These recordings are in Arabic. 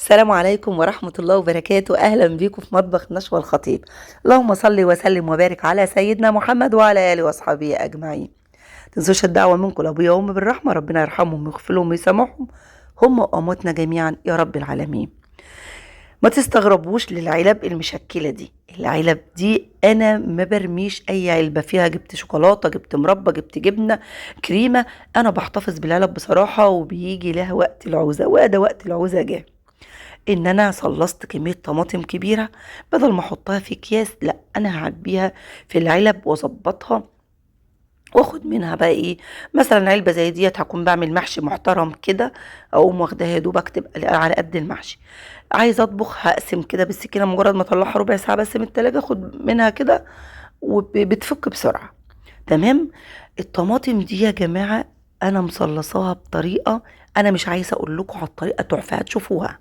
السلام عليكم ورحمة الله وبركاته. أهلا بيكم في مطبخ نشوى الخطيب. اللهم صل وسلم وبارك على سيدنا محمد وعلى آله وأصحابه أجمعين. تنسوش الدعوة منكم لأبويا وأمي بالرحمة، ربنا يرحمهم ويغفر لهم ويسامحهم هم وأمواتنا جميعا يا رب العالمين. ما تستغربوش للعلب المشكلة دي، العلب دي أنا ما برميش أي علبة فيها، جبت شوكولاتة، جبت مربى، جبت جبنة، كريمة، أنا بحتفظ بالعلب بصراحة وبيجي لها وقت العوزة، وأدا وقت العوزة جه. ان انا صلصت كمية طماطم كبيرة، بدل ما احطها في اكياس لا انا هعبيها في العلب واظبطها واخد منها بقى ايه. مثلا علبة زي ديت هكون بعمل محشي محترم كده، اقوم واخداها يا دوبك تبقى على قد المحشي. عايزه اطبخ هقسم كده بالسكينه، مجرد ما اطلعها ربع ساعه بس من التلاجة اخد منها كده وبتفك بسرعه. تمام. الطماطم دي يا جماعه انا مصلصاها بطريقه، انا مش عايزه اقول لكم على الطريقه، تحفه هتشوفوها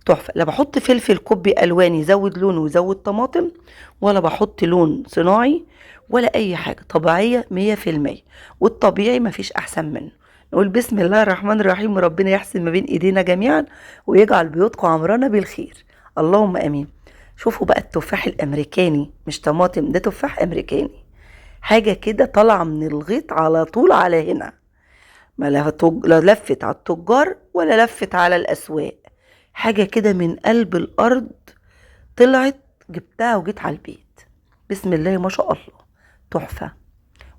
تحفة. لا بحط فلفل كوبي ألوان يزود لونه ويزود طماطم، ولا بحط لون صناعي ولا أي حاجة، طبيعية 100%. والطبيعي مفيش أحسن منه. نقول بسم الله الرحمن الرحيم وربنا يحسن ما بين إيدينا جميعا ويجعل بيوتكم عمرانة بالخير. اللهم أمين. شوفوا بقى التفاح الأمريكاني، مش طماطم، ده تفاح أمريكاني، حاجة كده طالعة من الغيط على طول على هنا، ما لا لفت على التجار ولا لفت على الأسواق، حاجة كده من قلب الأرض طلعت، جبتها وجيت على البيت. بسم الله ما شاء الله، تحفة.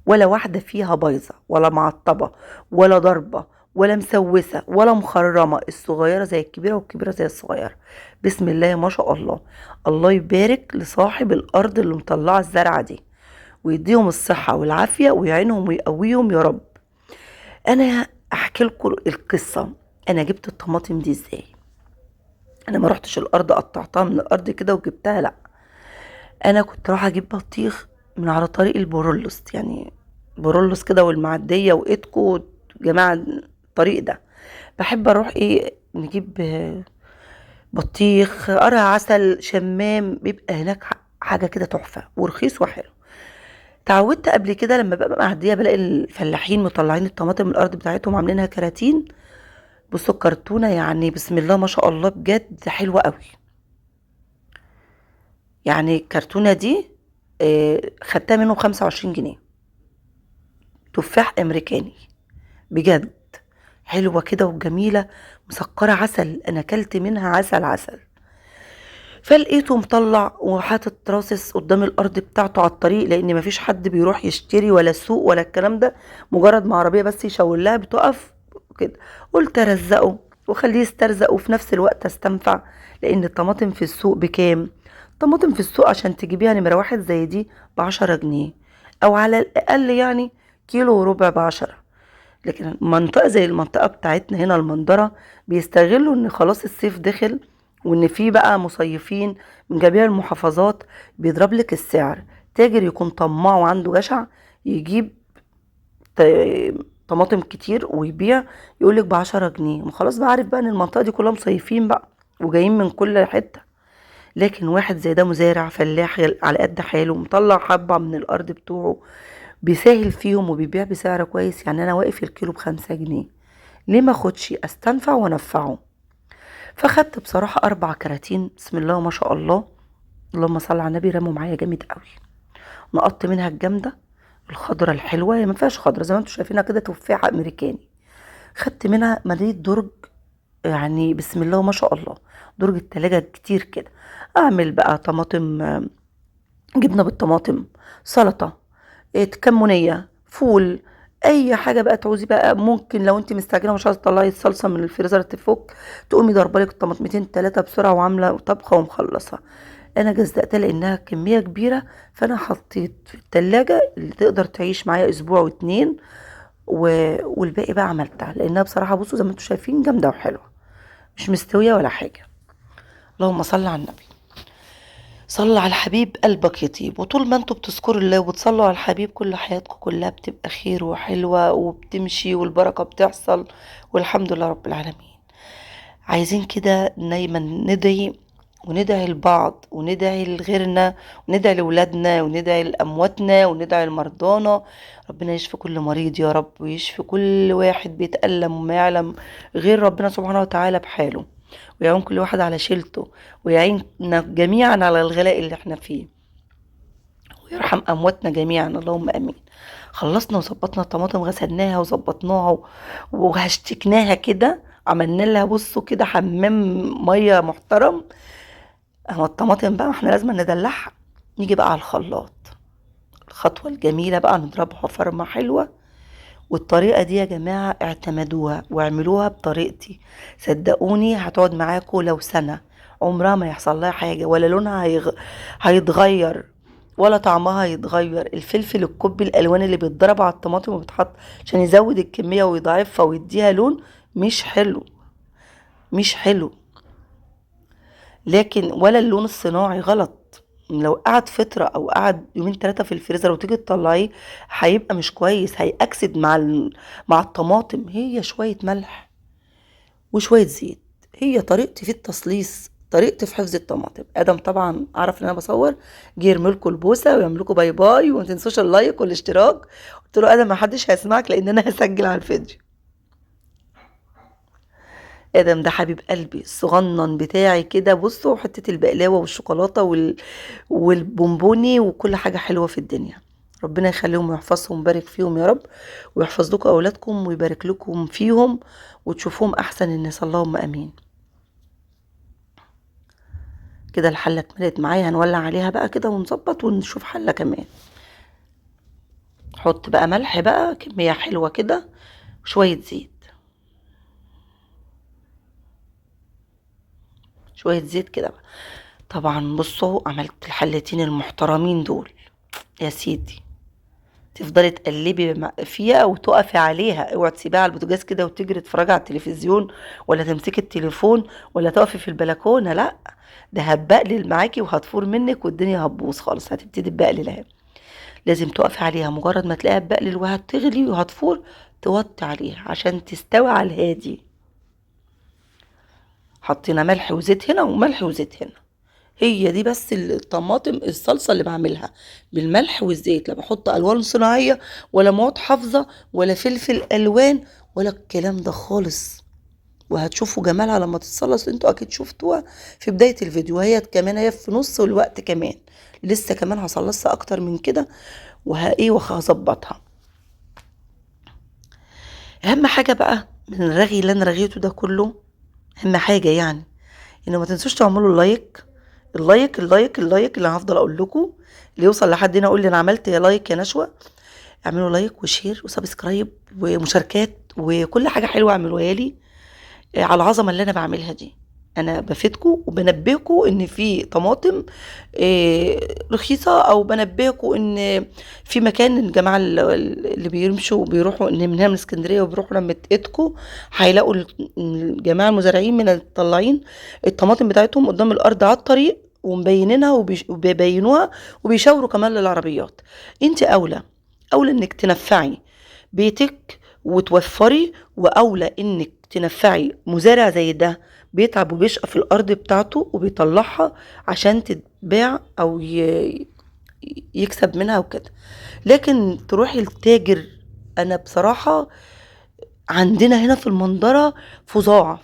ولا واحدة فيها بايظة ولا معطبة ولا ضربة ولا مسوسة ولا مخرمة، الصغيرة زي الكبيرة والكبيرة زي الصغيرة. بسم الله ما شاء الله. الله يبارك لصاحب الأرض اللي مطلعة الزرعة دي، ويديهم الصحة والعافية ويعينهم ويقويهم يا رب. أنا أحكي لكم القصة. أنا جبت الطماطم دي إزاي؟ انا ما رحتش الارض قطعتها من الارض كده وجبتها، لا. انا كنت رايحه اجيب بطيخ من على طريق البورولوس، يعني بورولوس كده والمعديه وايدكو، جماعه الطريق ده. بحب اروح ايه نجيب بطيخ، قرع، عسل، شمام، بيبقى هناك حاجه كده تحفه ورخيص وحلو. اتعودت قبل كده لما ببقى معديه بلاقي الفلاحين مطلعين الطماطم من الارض بتاعتهم عاملينها كراتين. بصوا الكرتونه يعني بسم الله ما شاء الله بجد حلوه قوي. يعني الكرتونة دي خدتها منه ب25 جنيه، تفاح أمريكاني بجد، حلوة كده وجميلة، مسكرة عسل، أنا أكلت منها عسل عسل. فلقيته مطلع وحاطط راصص قدام الأرض بتاعته على الطريق، لأن مفيش حد بيروح يشتري ولا سوق ولا الكلام ده، مجرد ما عربية بس يشاور لها بتقف كده. قلت أرزقه وخليه يسترزق وفي نفس الوقت استنفع، لأن الطماطم في السوق بكام؟ طماطم في السوق عشان تجيبيها نمرة واحد زي دي ب10 جنيه، أو على الأقل يعني كيلو وربع ب10. لكن منطقة زي المنطقة بتاعتنا هنا المندرة بيستغلوا ان خلاص الصيف دخل، وان في بقى مصيفين من جميع المحافظات، بيضرب لك السعر. تاجر يكون طماع وعنده جشع يجيب طماطم كتير ويبيع، يقولك ب10 جنيه، وخلاص بقى عارف بقى ان المنطقة دي كلها مصيفين بقى وجايين من كل حتة. لكن واحد زي ده مزارع فلاح على قد حاله، مطلع حبة من الأرض بتوعه، بيساهل فيهم وبيبيع بسعر كويس. يعني أنا واقف الكيلو ب5 جنيه، ليه ما اخدش استنفع وانفعه؟ فخدت بصراحة 4 كراتين بسم الله ما شاء الله، اللهم صل على النبي، رموا معايا جامد قوي. نقطت منها الجامدة الخضرة الحلوة، هي ما فيهاش خضرة زي ما انتم شايفينها كده، تفاحة أمريكاني. خدت منها مليت درج، يعني بسم الله ما شاء الله، درج التلاجة كتير كده. اعمل بقى طماطم، جبنة بالطماطم، سلطة، كمونية، فول، اي حاجه بقى تعوزي بقى. ممكن لو انت مستعجله مش عايزه تطلعي الصلصه من الفريزر تفك، تقومي ضربه لك طماطمتين تلاتة بسرعه وعامله طبخه ومخلصه. انا جزأتها لانها كميه كبيره، فانا حطيت في التلاجة اللي تقدر تعيش معايا اسبوع واتنين، والباقي بقى عملتها لانها بصراحه بصوا زي ما انتم شايفين جامده وحلوه، مش مستويه ولا حاجه. اللهم صل على النبي. صلوا على الحبيب قلبك يطيب، وطول ما انتوا بتذكروا الله وبتصلوا على الحبيب كل حياتكم كلها بتبقى خير وحلوة وبتمشي والبركة بتحصل، والحمد لله رب العالمين. عايزين كده دايما ندعي، وندعي لبعض وندعي لغيرنا وندعي لولادنا وندعي لأمواتنا وندعي لمرضانا. ربنا يشفي كل مريض يا رب، ويشفي كل واحد بيتألم وما يعلم غير ربنا سبحانه وتعالى بحاله. ويعين كل واحد على شيلته، ويعيننا جميعا على الغلاء اللي احنا فيه، ويرحم امواتنا جميعا اللهم امين. خلصنا وظبطنا الطماطم، غسلناها وظبطناها وهشتكناها كده، عملنا لها بصوا كده حمام ميه محترم. اهو الطماطم بقى احنا لازم ندلعها. نيجي بقى على الخلاط، الخطوه الجميله بقى نضربها فرمه حلوه. والطريقة دي يا جماعة اعتمدوها واعملوها بطريقتي، صدقوني هتقعد معاكم لو سنة، عمرها ما يحصل لها حاجة، ولا لونها هيتغير، ولا طعمها هيتغير. الفلفل الكوبي الالوان اللي بيتضرب على الطماطم وبيتحط عشان يزود الكمية ويضاعفها ويديها لون، مش حلو، مش حلو. لكن ولا اللون الصناعي غلط، لو قعد فترة او قعد يومين 3 في الفريزر وتيجي تطلعيه هيبقى مش كويس، هيأكسد مع الطماطم. هي شوية ملح وشوية زيت، هي طريقتي في التصليص، طريقتي في حفظ الطماطم. ادم طبعا عرف ان انا بصور، جه يرميلكوا البوسه ويعملكوا باي باي، وما تنسوش اللايك والاشتراك. قلت له ادم ما حدش هيسمعك لان انا هسجل على الفيديو. ادم ده حبيب قلبي الصغنن بتاعي كده، بصوا حته البقلاوه والشوكولاته والبونبوني وكل حاجه حلوه في الدنيا. ربنا يخليهم ويحفظهم ويبارك فيهم يا رب، ويحفظ لكم اولادكم ويبارك لكم فيهم، وتشوفوهم احسن الناس اللهم امين. كده الحله اتملت معايا، هنولع عليها بقى كده ونظبط ونشوف حله كمان. حط بقى ملح بقى كميه حلوه كده، وشويه زيت، شويه زيت كده بقى. طبعا بصوا عملت الحلتين المحترمين دول يا سيدي. تفضلي تقلبي فيها وتقفي عليها، اوعي تسيبيها على البوتاجاز كده وتجري تتفرجي على التلفزيون، ولا تمسكي التليفون، ولا تقفي في البلكونه، لا، ده هتبقلل معاكي وهتفور منك والدنيا هتبوظ خالص، هتبتدي تبقلل اهي. لازم تقفي عليها، مجرد ما تلاقيها تبقلل وهتغلي وهتفور توطي عليها عشان تستوي على الهادي. حطينا ملح وزيت هنا وملح وزيت هنا. هي دي بس الطماطم الصلصة اللي بعملها بالملح والزيت، لا بحط ألوان صناعية ولا مواد حافظة ولا فلفل ألوان ولا الكلام ده خالص. وهتشوفوا جمالها لما تتصلص، انتوا اكيد شفتوها في بداية الفيديو، هي كمان هي في نص الوقت كمان، لسه كمان هصلصها اكتر من كده وهظبطها. اهم حاجة بقى من الرغي اللي انا رغيته ده كله، اهم حاجة يعني ان ما تنسوش تعملوا لايك، اللايك اللي هفضل اقول لكم، اللي يوصل لحد هنا يقول لي انا عملت يا لايك يا نشوى. اعملوا لايك وشير وسبسكرايب ومشاركات وكل حاجه حلوه اعملوها لي على العظمه اللي انا بعملها دي. انا بفيدكم وبنبهكم ان في طماطم رخيصه، او بنبهكم ان في مكان الجماعه اللي بيمشوا بيروحوا ان من هنا من اسكندريه وبيروحوا لما ايدكم هيلاقوا الجماعه المزارعين من الطلاعين الطماطم بتاعتهم قدام الارض على الطريق ومبينينها وبيبينوها وبيشاوروا كمان للعربيات. انت اولى انك تنفعي بيتك وتوفري، واولى انك تنفعي مزارع زي ده بيتعب وبيشقى في الارض بتاعته وبيطلعها عشان تتباع او يكسب منها وكده. لكن تروحي التاجر، انا بصراحة عندنا هنا في المنظرة فظاع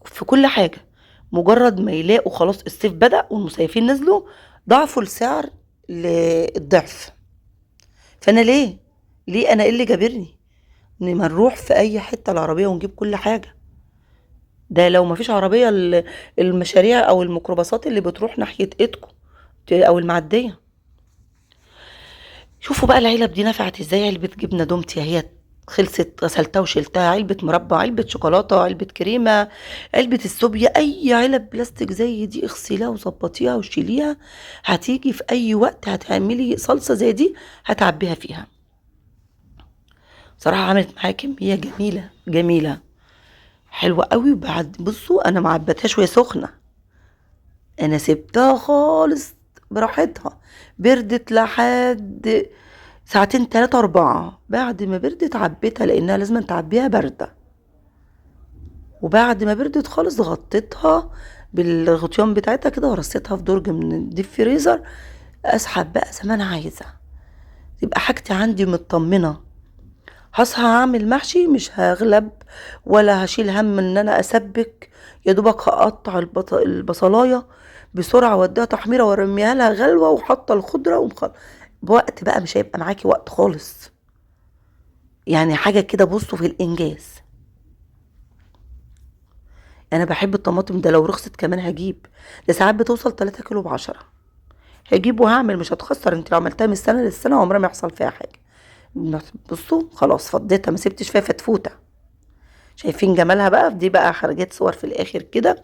في كل حاجة، مجرد ما يلاقوا خلاص الصيف بدأ والمصيفين نزلوا ضعفوا السعر للضعف. فانا ليه انا ايه اللي جابرني ان ما نروح في اي حته العربيه ونجيب كل حاجه؟ ده لو ما فيش عربيه المشاريع او الميكروباصات اللي بتروح ناحيه ايدكم او المعديه. شوفوا بقى العلب دي نفعت ازاي. علبه جبنه دومتي هي خلصت، غسلتها وشلتها، علبه مربى، علبه شوكولاته، علبه كريمه، علبه السوبيا، اي علب بلاستيك زي دي اغسليها وظبطيها وشيليها، هتيجي في اي وقت هتعملي صلصه زي دي هتعبيها فيها. بصراحه عملت معايا كميه جميله حلوة قوي. وبعد بصوا انا ما عبتهاش وهي سخنة، انا سبتها خالص براحتها، بردت لحد ساعتين 3 4. بعد ما بردت عبيتها لانها لازم تعبيها باردة، وبعد ما بردت خالص غطيتها بالغطيان بتاعتها كده ورصيتها في درج من الديب فريزر، اسحب بقى زي ما انا عايزة، تبقى حاجتي عندي مطمنة. هصحى هعمل محشي مش هغلب ولا هشيل هم ان انا اسبك. يا دوبك هقطع البصلايه بسرعه واديها تحميره وارميها لها غلوه وحاطه الخضره بوقت بقى مش هيبقى معاكي وقت خالص. يعني حاجه كده بصوا في الانجاز. انا بحب الطماطم ده، لو رخصت كمان هجيب. ده ساعات بتوصل 3 كيلو ب10. هجيب وهعمل مش هتخسر. انت لو عملتها من السنه للسنه عمرها ما يحصل فيها حاجه. بصوا خلاص فضيتها، ما سبتش فيها فتفوته. شايفين جمالها بقى؟ دي بقى خرجت صور في الاخر كده.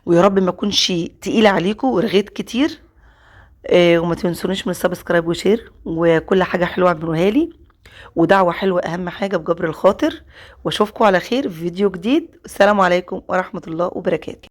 ويا رب ما اكونش تقيله عليكم ورغيت كتير. وما تنسونيش من السبسكرايب وشير وكل حاجه حلوه اعملوها لي، ودعوه حلوه اهم حاجه بجبر الخاطر. واشوفكم على خير في فيديو جديد. السلام عليكم ورحمه الله وبركاته.